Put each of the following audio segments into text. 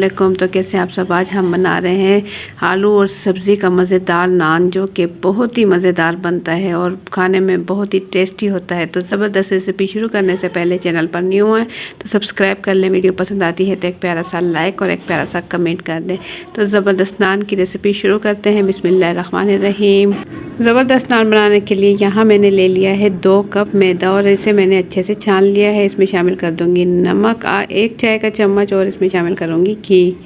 वालेकुम। तो कैसे आप सब। आज हम बना रहे हैं आलू और सब्ज़ी का मज़ेदार नान, जो कि बहुत ही मज़ेदार बनता है और खाने में बहुत ही टेस्टी होता है। तो ज़बरदस्त रेसिपी शुरू करने से पहले चैनल पर न्यू है तो सब्सक्राइब कर लें, वीडियो पसंद आती है तो एक प्यारा सा लाइक और एक प्यारा सा कमेंट कर दें। तो ज़बरदस्त नान की रेसिपी शुरू करते हैं। बिस्मिल्लाहिर्रहमानिर्रहीम। ज़बरदस्त नान बनाने के लिए यहाँ मैंने ले लिया है 2 कप मैदा और इसे मैंने अच्छे से छान लिया है। इसमें शामिल कर दूँगी नमक 1 चाय का चम्मच और इसमें शामिल करूँगी घी,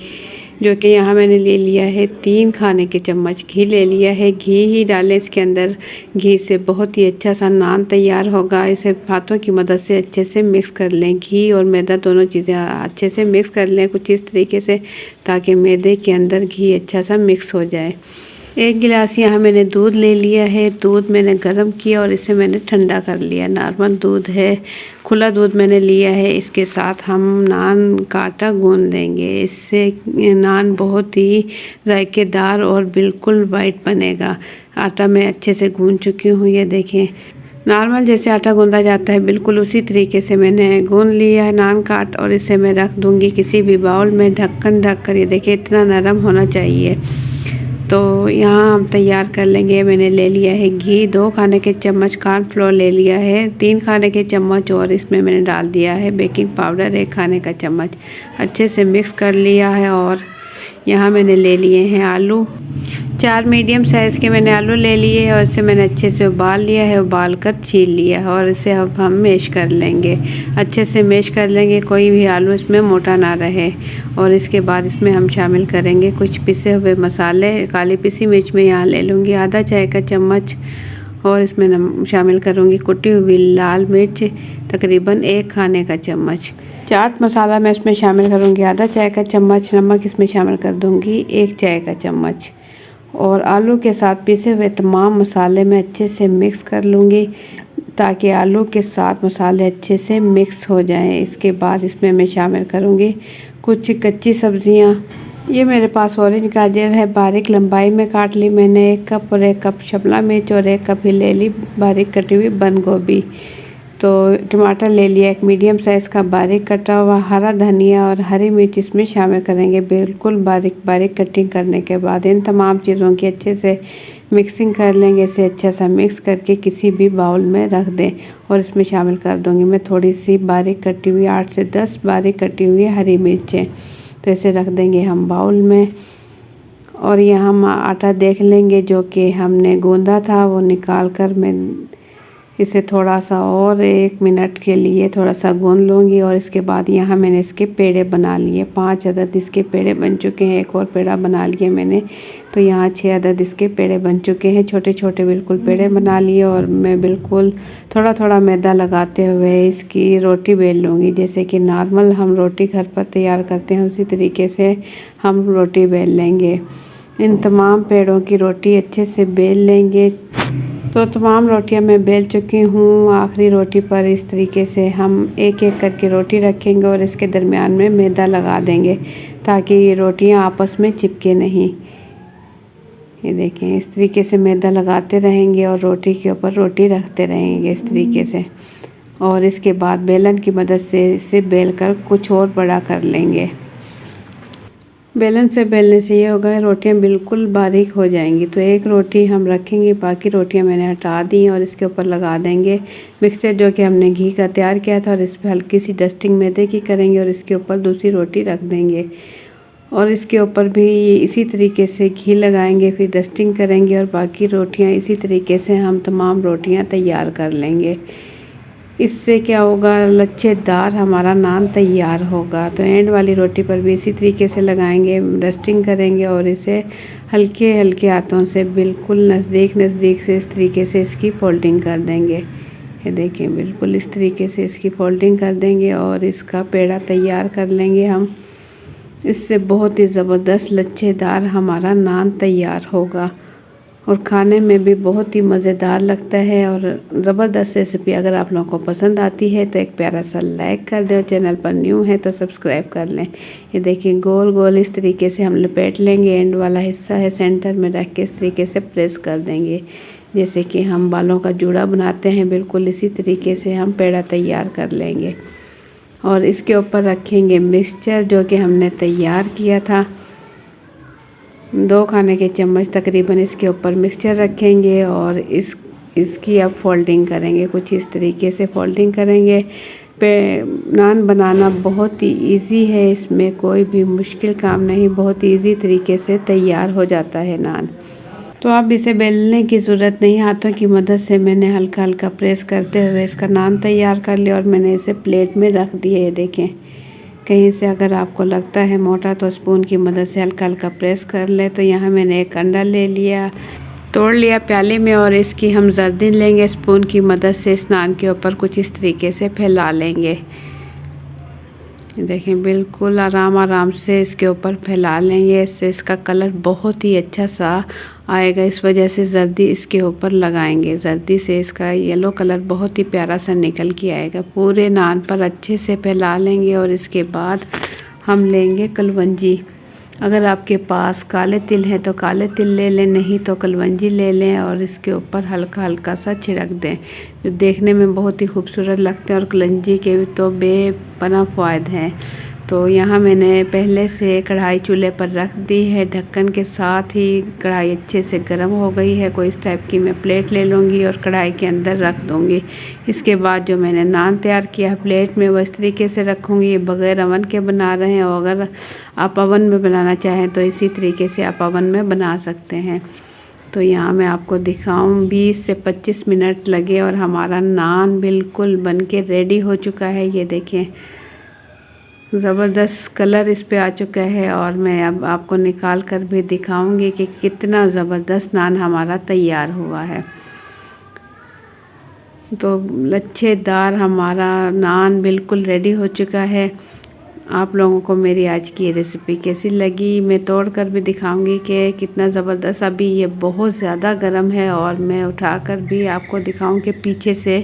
जो कि यहाँ मैंने ले लिया है 3 खाने के चम्मच घी ले लिया है। घी ही डालें इसके अंदर, घी से बहुत ही अच्छा सा नान तैयार होगा। इसे हाथों की मदद से अच्छे से मिक्स कर लें। घी और मैदा दोनों चीज़ें अच्छे से मिक्स कर लें कुछ इस तरीके से, ताकि मैदे के अंदर घी अच्छा सा मिक्स हो जाए। 1 गिलास यहाँ मैंने दूध ले लिया है। दूध मैंने गर्म किया और इसे मैंने ठंडा कर लिया। नॉर्मल दूध है, खुला दूध मैंने लिया है। इसके साथ हम नान का आटा गूंद लेंगे। इससे नान बहुत ही जायकेदार और बिल्कुल वाइट बनेगा। आटा मैं अच्छे से गूंद चुकी हूँ। ये देखें, नॉर्मल जैसे आटा गूंदा जाता है बिल्कुल उसी तरीके से मैंने गूंद लिया है नान का आटा। और इसे मैं रख दूँगी किसी भी बाउल में ढक्कन ढक कर। ये देखिए इतना नरम होना चाहिए। तो यहाँ हम तैयार कर लेंगे। मैंने ले लिया है घी 2 खाने के चम्मच, कॉर्नफ्लोर ले लिया है 3 खाने के चम्मच और इसमें मैंने डाल दिया है बेकिंग पाउडर 1 खाने का चम्मच। अच्छे से मिक्स कर लिया है। और यहाँ मैंने ले लिए हैं आलू, 4 मीडियम साइज़ के मैंने आलू ले लिए और इसे मैंने अच्छे से उबाल लिया है, उबाल कर छील लिया है। और इसे अब हम मैश कर लेंगे, अच्छे से मैश कर लेंगे, कोई भी आलू इसमें मोटा ना रहे। और इसके बाद इसमें हम शामिल करेंगे कुछ पिसे हुए मसाले। काली पिसी मिर्च में यहाँ ले लूँगी आधा चाय का चम्मच और इसमें शामिल करूँगी कुटी हुई लाल मिर्च तकरीबन 1 खाने का चम्मच। चाट मसाला मैं इसमें शामिल करूँगी आधा चाय का चम्मच। नमक इसमें शामिल कर दूँगी 1 चाय का चम्मच। और आलू के साथ पिसे हुए तमाम मसाले मैं अच्छे से मिक्स कर लूँगी, ताकि आलू के साथ मसाले अच्छे से मिक्स हो जाएं। इसके बाद इसमें मैं शामिल करूँगी कुछ कच्ची सब्ज़ियाँ। ये मेरे पास ऑरेंज गाजर है, बारीक लंबाई में काट ली मैंने 1 कप, और 1 कप शिमला मिर्च और 1 कप ही ले ली बारीक कटी हुई बंद गोभी। तो टमाटर ले लिया 1 मीडियम साइज़ का बारीक कटा हुआ, हरा धनिया और हरी मिर्च इसमें शामिल करेंगे बिल्कुल बारीक बारीक कटिंग करने के बाद। इन तमाम चीज़ों की अच्छे से मिक्सिंग कर लेंगे। इसे अच्छा सा मिक्स करके किसी भी बाउल में रख दें। और इसमें शामिल कर दूँगी मैं थोड़ी सी बारीक कटी हुई 8 से 10 बारीक कटी हुई हरी मिर्चें। तो इसे रख देंगे हम बाउल में। और यहाँ हम आटा देख लेंगे जो कि हमने गूंदा था, वो निकाल कर मैं इसे थोड़ा सा और 1 मिनट के लिए थोड़ा सा गूंद लूँगी। और इसके बाद यहाँ मैंने इसके पेड़े बना लिए, 5 अदद इसके पेड़े बन चुके हैं। एक और पेड़ा बना लिए मैंने, तो यहाँ 6 अदद इसके पेड़े बन चुके हैं। छोटे छोटे बिल्कुल पेड़े बना लिए। और मैं बिल्कुल थोड़ा थोड़ा मैदा लगाते हुए इसकी रोटी बेल लूँगी। जैसे कि नॉर्मल हम रोटी घर पर तैयार करते हैं उसी तरीके से हम रोटी बेल लेंगे। इन तमाम पेड़ों की रोटी अच्छे से बेल लेंगे। तो तमाम रोटियां मैं बेल चुकी हूँ। आखिरी रोटी पर इस तरीके से हम एक एक करके रोटी रखेंगे और इसके दरमियान में मैदा लगा देंगे, ताकि ये रोटियां आपस में चिपके नहीं। ये देखें, इस तरीके से मैदा लगाते रहेंगे और रोटी के ऊपर रोटी रखते रहेंगे इस तरीके से। और इसके बाद बेलन की मदद से इसे बेल कर कुछ और बड़ा कर लेंगे। बेलन से बेलने से ये होगा रोटियां बिल्कुल बारीक हो जाएंगी। तो एक रोटी हम रखेंगे, बाकी रोटियां मैंने हटा दी और इसके ऊपर लगा देंगे मिक्सचर जो कि हमने घी का तैयार किया था। और इस पर हल्की सी डस्टिंग मैदे की करेंगे और इसके ऊपर दूसरी रोटी रख देंगे और इसके ऊपर भी इसी तरीके से घी लगाएंगे, फिर डस्टिंग करेंगे और बाकी रोटियाँ इसी तरीके से हम तमाम रोटियाँ तैयार कर लेंगे। इससे क्या होगा, लच्छेदार हमारा नान तैयार होगा। तो एंड वाली रोटी पर भी इसी तरीके से लगाएंगे, डस्टिंग करेंगे और इसे हल्के हल्के हाथों से बिल्कुल नज़दीक से इस तरीके से इसकी फोल्डिंग कर देंगे। ये देखें, बिल्कुल इस तरीके से इसकी फोल्डिंग कर देंगे और इसका पेड़ा तैयार कर लेंगे हम। इससे बहुत ही ज़बरदस्त लच्छेदार हमारा नान तैयार होगा और खाने में भी बहुत ही मज़ेदार लगता है। और ज़बरदस्त रेसिपी अगर आप लोगों को पसंद आती है तो एक प्यारा सा लाइक कर दें, चैनल पर न्यू है तो सब्सक्राइब कर लें। ये देखिए, गोल गोल इस तरीके से हम लपेट लेंगे। एंड वाला हिस्सा है सेंटर में रख के इस तरीके से प्रेस कर देंगे, जैसे कि हम बालों का जूड़ा बनाते हैं बिल्कुल इसी तरीके से हम पेड़ा तैयार कर लेंगे। और इसके ऊपर रखेंगे मिक्सचर जो कि हमने तैयार किया था। 2 खाने के चम्मच तकरीबन इसके ऊपर मिक्सचर रखेंगे और इसकी अब फोल्डिंग करेंगे। कुछ इस तरीके से फोल्डिंग करेंगे। नान बनाना बहुत ही इजी है, इसमें कोई भी मुश्किल काम नहीं, बहुत इजी तरीके से तैयार हो जाता है नान। तो अब इसे बेलने की ज़रूरत नहीं, हाथों की मदद से मैंने हल्का हल्का प्रेस करते हुए इसका नान तैयार कर लिया और मैंने इसे प्लेट में रख दिया। ये देखें, कहीं से अगर आपको लगता है मोटा तो स्पून की मदद से हल्का हल्का प्रेस कर ले। तो यहाँ मैंने एक अंडा ले लिया, तोड़ लिया प्याले में और इसकी हम जर्दी लेंगे। स्पून की मदद से इस नान के ऊपर कुछ इस तरीके से फैला लेंगे। देखें, बिल्कुल आराम आराम से इसके ऊपर फैला लेंगे। इससे इसका कलर बहुत ही अच्छा सा आएगा। इस वजह से जर्दी इसके ऊपर लगाएंगे। जर्दी से इसका येलो कलर बहुत ही प्यारा सा निकल के आएगा। पूरे नान पर अच्छे से फैला लेंगे और इसके बाद हम लेंगे कलवंजी। अगर आपके पास काले तिल हैं तो काले तिल ले लें, नहीं तो कलवंजी ले लें और इसके ऊपर हल्का हल्का सा छिड़क दें, जो देखने में बहुत ही खूबसूरत लगते हैं और कलवंजी के भी तो बेपनाह फ़ायदे हैं। तो यहाँ मैंने पहले से कढ़ाई चूल्हे पर रख दी है ढक्कन के साथ ही। कढ़ाई अच्छे से गर्म हो गई है। कोई इस टाइप की मैं प्लेट ले लूँगी और कढ़ाई के अंदर रख दूँगी। इसके बाद जो मैंने नान तैयार किया है प्लेट में वो इस तरीके से रखूँगी। ये बग़ैर अवन के बना रहे हैं और अगर आप अवन में बनाना चाहें तो इसी तरीके से आप अवन में बना सकते हैं। तो यहाँ मैं आपको दिखाऊँ, 20 से 25 मिनट लगे और हमारा नान बिल्कुल बन के रेडी हो चुका है। ये देखें, ज़बरदस्त कलर इस पे आ चुका है और मैं अब आपको निकाल कर भी दिखाऊंगी कि कितना ज़बरदस्त नान हमारा तैयार हुआ है। तो लच्छेदार हमारा नान बिल्कुल रेडी हो चुका है। आप लोगों को मेरी आज की रेसिपी कैसी लगी मैं तोड़ कर भी दिखाऊंगी कि कितना ज़बरदस्त। अभी ये बहुत ज़्यादा गर्म है और मैं उठाकर भी आपको दिखाऊं कि पीछे से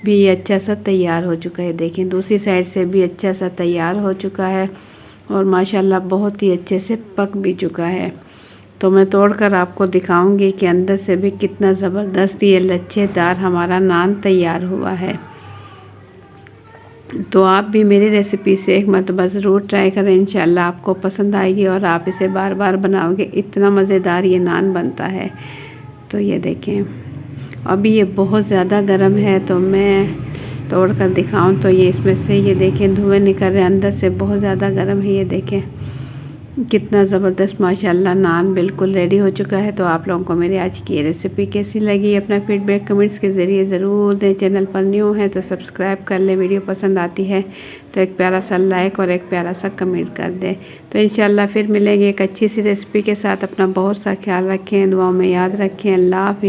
भी ये अच्छा सा तैयार हो चुका है। देखें, दूसरी साइड से भी अच्छा सा तैयार हो चुका है और माशाल्लाह बहुत ही अच्छे से पक भी चुका है। तो मैं तोड़कर आपको दिखाऊंगी कि अंदर से भी कितना ज़बरदस्त ये लच्छेदार हमारा नान तैयार हुआ है। तो आप भी मेरी रेसिपी से एक मरतबा ज़रूर ट्राई करें, इंशाल्लाह आपको पसंद आएगी और आप इसे बार बार बनाओगे। इतना मज़ेदार ये नान बनता है। तो ये देखें, अभी ये बहुत ज़्यादा गर्म है तो मैं तोड़ कर दिखाऊं तो ये इसमें से ये देखें धुएँ निकल रहे हैं, अंदर से बहुत ज़्यादा गर्म है। ये देखें कितना ज़बरदस्त माशाल्लाह नान बिल्कुल रेडी हो चुका है। तो आप लोगों को मेरी आज की रेसिपी कैसी लगी अपना फीडबैक कमेंट्स के ज़रिए ज़रूर दें। चैनल पर न्यू है तो सब्सक्राइब कर लें। वीडियो पसंद आती है तो एक प्यारा सा लाइक और एक प्यारा सा कमेंट कर दें। तो इंशाल्लाह फिर मिलेंगे एक अच्छी सी रेसिपी के साथ। अपना बहुत सा ख्याल रखें, दुआओं में याद रखें। अल्लाह हाफ़िज़।